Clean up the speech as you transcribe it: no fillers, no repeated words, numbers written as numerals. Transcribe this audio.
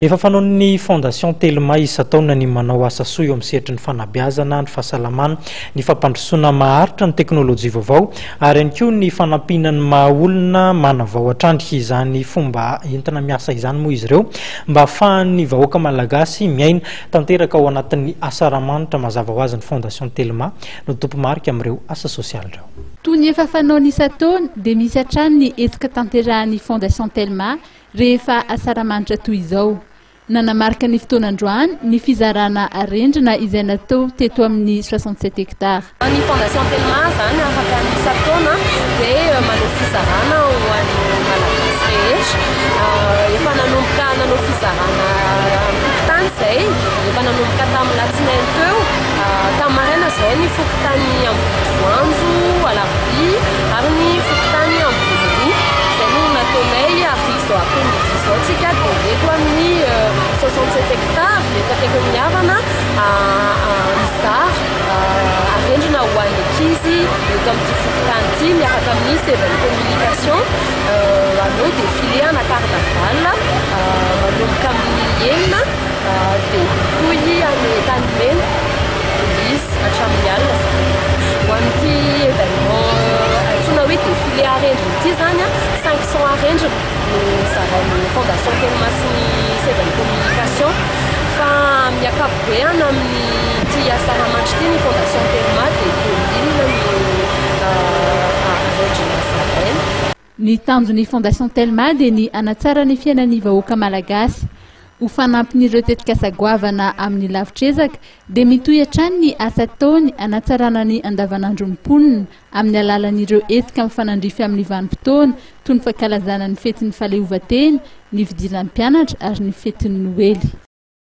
Efa fanaon'ny Fondation Telma isan-taona ny manao asa soa eo amin'ny sehatry ny fanabeazana, ny fahasalamana, ny fampandrosoana maharitra ny teknôlôjia vaovao ary ihany koa ny fanampinan'ny maha-olona manavao hatrandry izany fomba entina miasa izany moa izy ireo mba ahafahan'ny vahoaka malagasy miaina tanteraka ao anatin'ny asa-ramanitra mazava ho azy ny Fondation Telma no tompo-marika amin'ireo asa sosialy ireo. Toy ny efa fanaony isan-taona dia misy hatrany ny hetsika tanterahan'ny Fondation Telma rehefa asa-ramanitra toy izao. Nanamarika ny fotoanandroany ny fizarana arendrina izay natao teto amin'ny 67 hectares. Ny Fondation Telma zany afaka ny isan-taona dia manao fizarana ho an'ny malagasy rehetra. Efa nanomboka fizarana tany izay, efa nanomboka tamin'ny latsinainy teo, tamin'ny maraina izay ny fokotany Ambohivoanjo, Alarobia ary ny fokotany Amboniry. Izay no nataonay ary izao après-midi izao tsika dia eto amin'ny 67 hectares eto amin'ny havana mizara arendrina ho an'ny ankizy eto amin'ity fokotany ity miaraka amin'ny Seven Communication anao défilé ana carnaval manomboka amin'ny enina dia toy amin'ny tany mena Elise hatramin'ny alina ho an'ity événement antsoina hoe défilé arendrina ity zany 500 arendrina no zarain'ny Fondation Telma sy ny Seven Communication fa miakapobeana amin'ny asa-ramanitra ity ny Fondation Telma dia 2000 no arendrina zaraina. Ny tanjon'ny Fondation Telma dia ny hanatsara ny fiainan'ny vahoaka malagasy. Ho fanampin'ireo tetikasa-goavana amin'ny lavitrezaka dia mitohy hatrany ny asa ataony hanatsarana ny andavanandron'ny mponina amin'ny alalan'ireo hetsika mifanandrify amin'ny vanim-potoana toy ny fankalazana ny fetin'ny fahaleovantena, ny fidiran'ny mpianatra ary ny fetin'ny Noely.